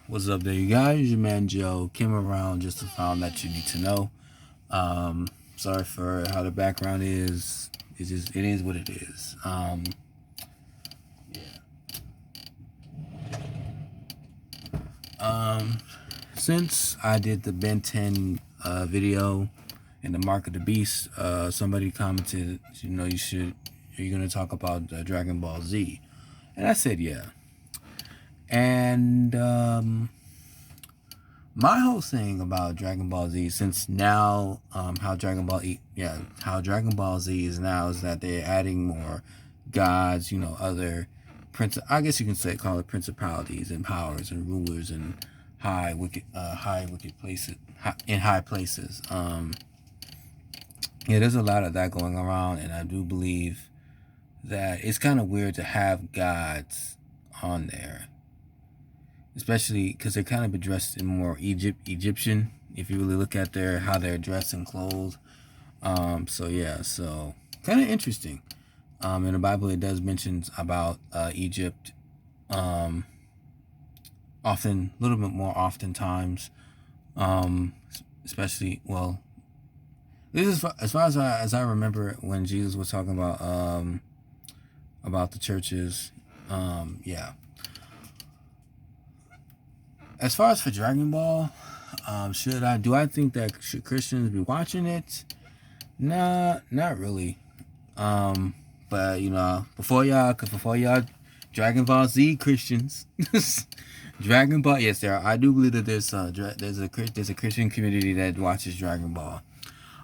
What's up there, you guys? Your man Joe came around just to find that you need to know. Sorry for how the background is. It is what it is. Yeah. Um, since I did the Ben 10 video and the Mark of the Beast, somebody commented, you're gonna talk about Dragon Ball Z, and I said yeah. And my whole thing about Dragon Ball Z, since now, how Dragon Ball Z is now, is that they're adding more gods, other I guess you can call it principalities and powers and rulers and high wicked places, in high places. Yeah, there's a lot of that going around, and I do believe that it's kind of weird to have gods on there, especially because they're kind of dressed in more Egyptian. If you really look at how they're dressed and clothed. So kind of interesting. In the Bible, it does mention about Egypt, often, a little bit more oftentimes, especially, well, this is as far as I remember when Jesus was talking about the churches. Yeah. As far as for Dragon Ball, do I think that should Christians be watching it? Nah, not really. But before y'all Dragon Ball Z Christians, Dragon Ball, yes, there are. I do believe that there's a Christian community that watches Dragon Ball.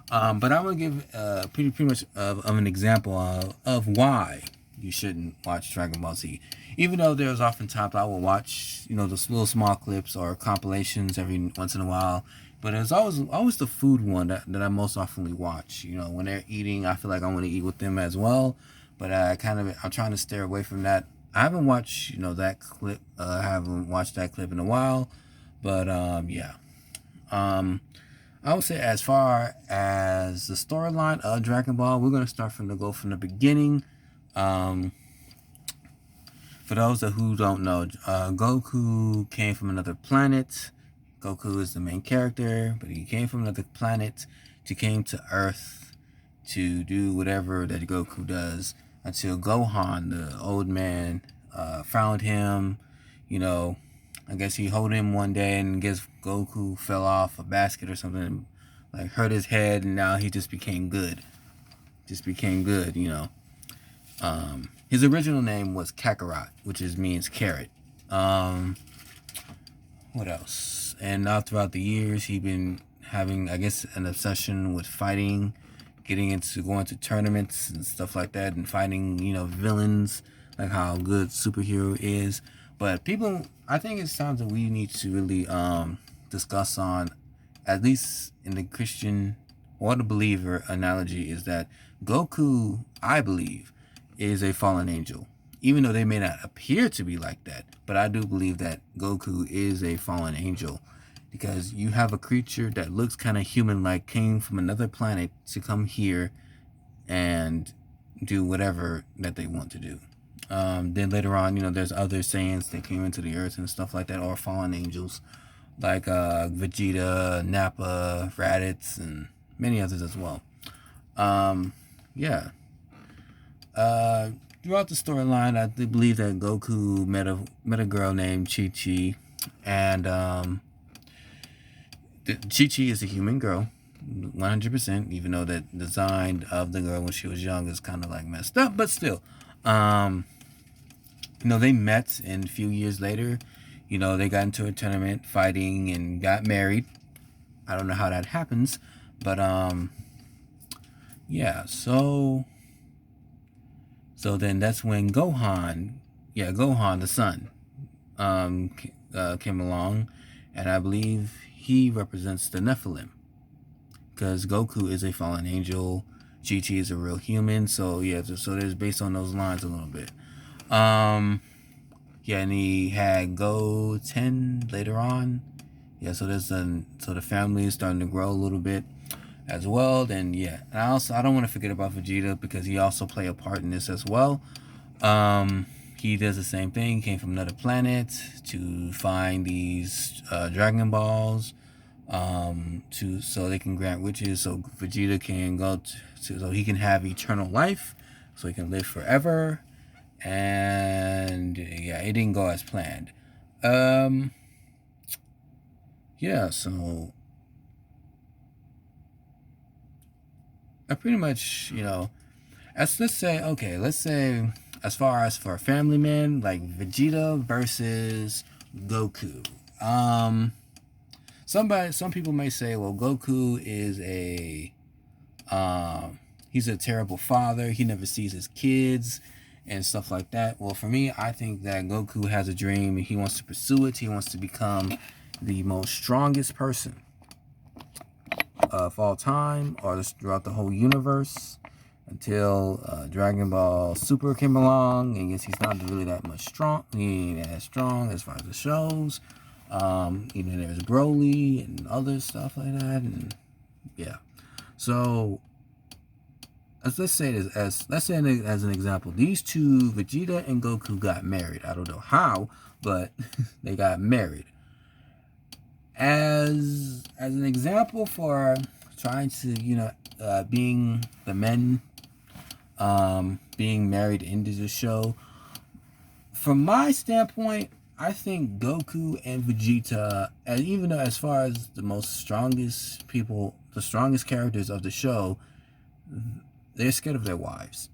But I'm gonna give pretty much of an example of why you shouldn't watch Dragon Ball Z. Even though there's oftentimes I will watch, those little small clips or compilations every once in a while. But it's always the food one that I most oftenly watch. When they're eating, I feel like I want to eat with them as well. But I'm trying to steer away from that. I haven't watched, that clip. I haven't watched that clip in a while. But yeah. I would say as far as the storyline of Dragon Ball, we're gonna start from the beginning. For those who don't know, Goku came from another planet. Goku is the main character, but he came from another planet came to Earth to do whatever that Goku does until Gohan, the old man, found him. I guess he hold him one day, and I guess Goku fell off a basket or something, like hurt his head, and now he just became good. His original name was Kakarot, which means carrot. What else? And now throughout the years, he been having, I guess, an obsession with fighting, going to tournaments and stuff like that, and fighting, villains, like how good superhero is. But I think it's time that we need to really discuss on, at least in the Christian or the believer analogy, is that Goku, I believe, is a fallen angel. Even though they may not appear to be like that, but I do believe that Goku is a fallen angel, because you have a creature that looks kind of human-like, came from another planet to come here and do whatever that they want to do. Then later on, there's other Saiyans that came into the earth and stuff like that, or fallen angels, like Vegeta, Nappa, Raditz, and many others as well. Yeah. Throughout the storyline, I believe that Goku met a girl named Chi-Chi, and Chi-Chi is a human girl, 100%, even though that design of the girl when she was young is kind of like messed up, but still. They met, and a few years later, they got into a tournament fighting and got married. I don't know how that happens, but yeah, so then that's when Gohan the son, came along, and I believe he represents the Nephilim, because Goku is a fallen angel, Chi-Chi is a real human, so yeah, so there's based on those lines a little bit. Yeah, and he had Go-10 later on. Yeah, so the family is starting to grow a little bit as well. Then yeah, and I don't want to forget about Vegeta, because he also played a part in this as well. he does the same thing. He came from another planet to find these Dragon Balls, so they can grant wishes, so Vegeta can go so he can have eternal life, so he can live forever. And yeah, it didn't go as planned. Yeah, so I pretty much, let's say, as far as for a family man, like Vegeta versus Goku. Some people may say, well, Goku is he's a terrible father. He never sees his kids and stuff like that. Well, for me, I think that Goku has a dream and he wants to pursue it. He wants to become the most strongest person of all time, or throughout the whole universe, until Dragon Ball Super came along. And yes, he's not really that much strong. He ain't as strong as far as the shows. Even there's Broly and other stuff like that, and yeah. So let's say as an example, these two, Vegeta and Goku, got married. I don't know how, but they got married. As an example for trying to, being the men, being married into the show, from my standpoint, I think Goku and Vegeta, and even though as far as the strongest characters of the show, they're scared of their wives.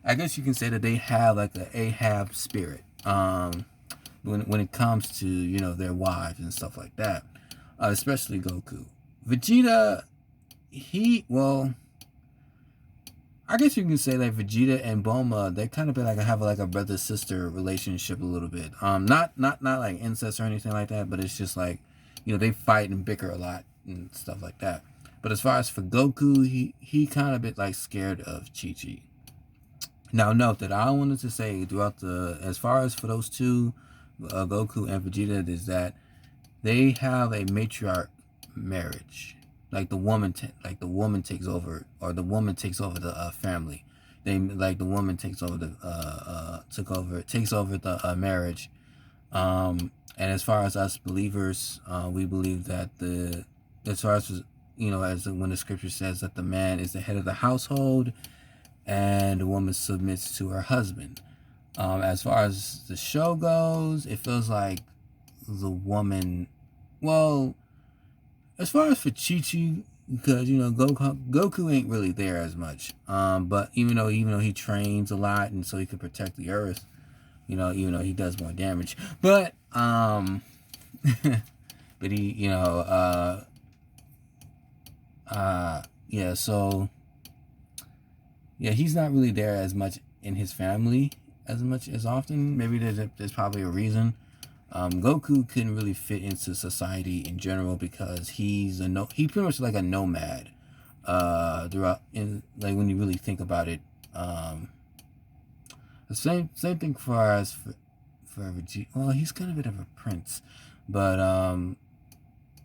I guess you can say that they have like the Ahab spirit. When it comes to, their wives and stuff like that, especially Goku. Vegeta, I guess you can say that Vegeta and Bulma, they kind of have a brother-sister relationship a little bit. Not like incest or anything like that, but it's just like, they fight and bicker a lot and stuff like that. But as far as for Goku, he kind of bit like scared of Chi-Chi. Now note that I wanted to say as far as for those two, Goku and Vegeta, is that they have a matriarch marriage. Like the woman takes over, or the woman takes over the family. The woman takes over the marriage. And as far as us believers, we believe that as far as when the scripture says that the man is the head of the household, and the woman submits to her husband. As far as the show goes, it feels like the woman, as far as for Chi-Chi, because Goku ain't really there as much. But even though he trains a lot and so he can protect the earth, even though he does more damage. But but he so he's not really there as much in his family as often. Maybe there's probably a reason. Goku couldn't really fit into society in general because he pretty much like a nomad. Throughout when you really think about it, the same thing for Vegeta. Well, he's kind of a bit of a prince, but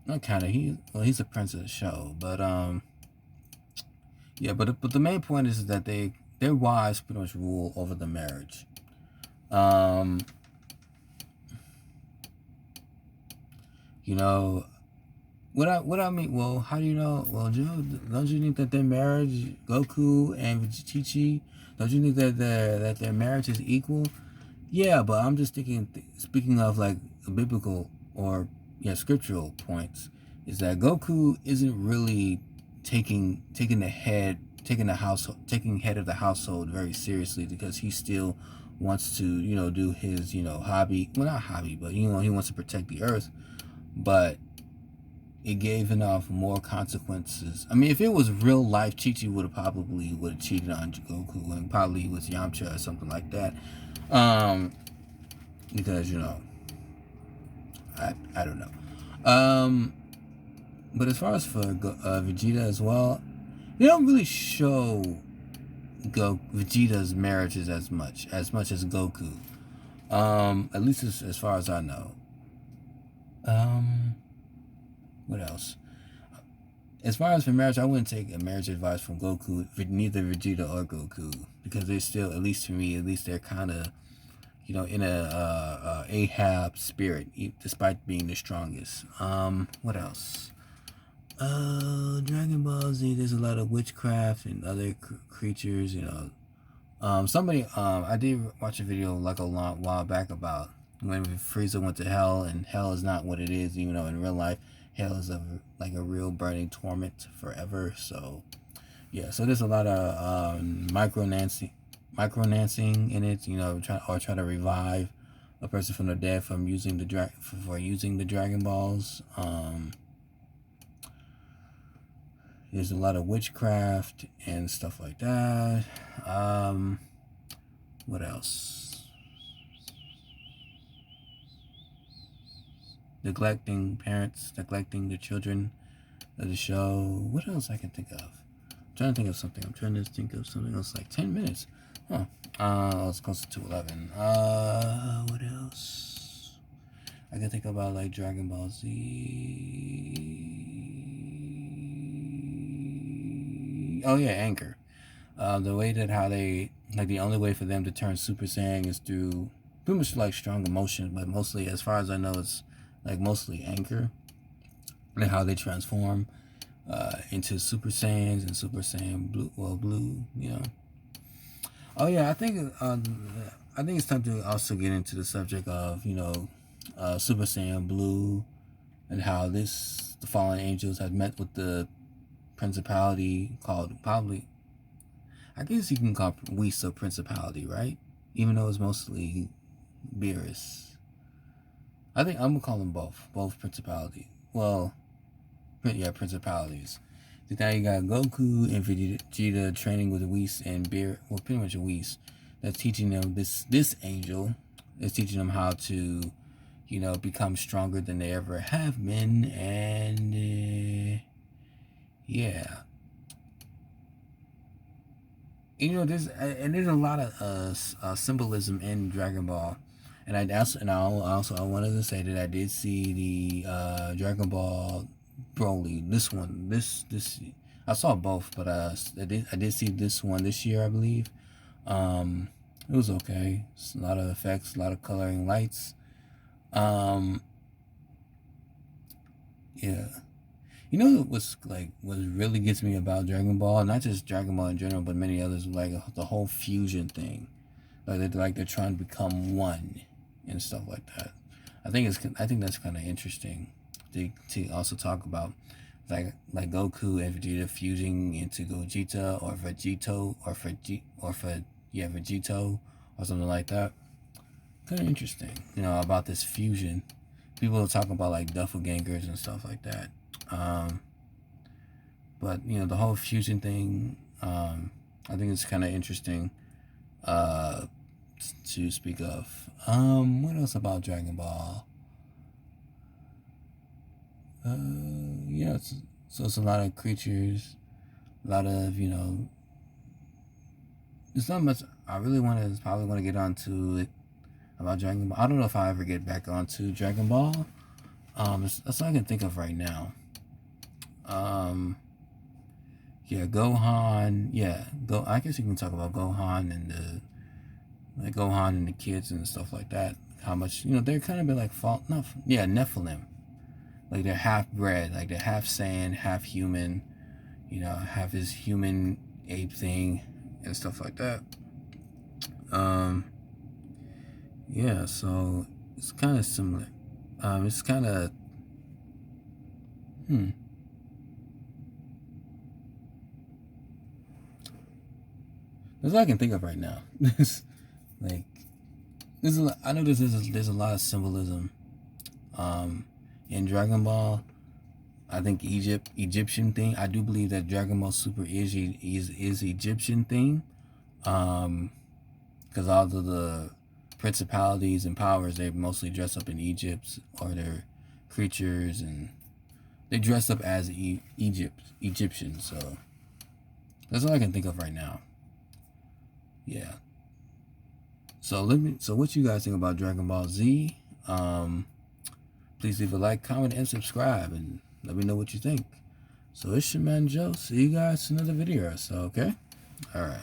not kind of. He's a prince of the show, but yeah. But the main point is that their wives pretty much rule over the marriage. What I mean, well, how do you know? Well, Joe, don't you think that their marriage, Goku and Chi-Chi, don't you think that their marriage is equal? Yeah, but I'm just speaking of like biblical or scriptural points, is that Goku isn't really taking head of the household very seriously, because he still wants to do his hobby. Well, not hobby, but he wants to protect the earth. But it gave enough more consequences. I mean, if it was real life, Chi-Chi would have cheated on Goku, and probably with Yamcha or something like that. Because I don't know. But as far as for Vegeta as well, they don't really show Vegeta's marriages as much as Goku. At least as far as I know. What else? As far as for marriage, I wouldn't take a marriage advice from Goku, neither Vegeta or Goku, because they're still, at least to me, they're kind of you know, in a Ahab spirit, despite being the strongest. What else? Dragon Ball Z. There's a lot of witchcraft and other creatures. You know, somebody. I did watch a video like a long while back about when Frieza went to hell, and hell is not what it is. Even though in real life, hell is like a real burning torment forever. So yeah, so there's a lot of micronancing in it, you know, try to revive a person from the dead from using the using the Dragon Balls. There's a lot of witchcraft and stuff like that. What else? Neglecting parents, neglecting the children of the show. What else I can think of? I'm trying to think of something. I'm trying to think of something else. Like 10 minutes. Huh. It's close to 11. What else? I can think about like Dragon Ball Z. Oh yeah, Anchor. The way that how they like the only way for them to turn Super Saiyan is through pretty much like strong emotion, but mostly, as far as I know, it's like mostly Anchor and how they transform into Super Saiyans and Super Saiyan blue, you know. Oh yeah, I think it's time to also get into the subject of, you know, Super Saiyan Blue and how the fallen angels had met with the principality called, probably, I guess you can call Whis a principality, right? Even though it's mostly Beerus. I think I'm gonna call them both principality. Well, yeah, principalities. So now you got Goku and Vegeta training with Whis and well, pretty much a Whis. That's teaching them, this angel is teaching them how to, you know, become stronger than they ever have been. And yeah, you know, there's a lot of symbolism in Dragon Ball. And I wanted to say that I did see the Dragon Ball Broly. This I saw both, but I did see this one this year, I believe. It was okay. It's a lot of effects, a lot of coloring lights. Yeah. You know what really gets me about Dragon Ball, not just Dragon Ball in general, but many others, like the whole fusion thing. They're trying to become one and stuff like that. I think that's kind of interesting to also talk about, like Goku and Vegeta fusing into Gogeta or Vegito or Vegito or something like that. Kind of interesting, you know, about this fusion. People are talking about like doppelgangers and stuff like that. But you know, the whole fusion thing, I think it's kind of interesting to speak of. What else about Dragon Ball? Yeah, so it's a lot of creatures, a lot of, you know, there's not much I really probably want to get onto it about Dragon Ball. I don't know if I ever get back onto Dragon Ball. That's all I can think of right now. Yeah, Gohan. Yeah, I guess you can talk about Gohan and the kids and stuff like that. How much, you know, they're kind of been like Nephilim. Like they're half bred, like they're half Saiyan, half human. You know, have this human ape thing and stuff like that. Yeah, so it's kind of similar. It's kind of That's all I can think of right now. Like, I know there's a lot of symbolism in Dragon Ball. I think Egyptian thing. I do believe that Dragon Ball Super is Egyptian thing, because all of the principalities and powers, they mostly dress up in Egypt, or they're creatures and they dress up as Egyptians. So that's all I can think of right now. Yeah. So what you guys think about Dragon Ball Z? Please leave a like, comment, and subscribe, and let me know what you think. So it's your man Joe. See you guys in another video or so, okay? Alright.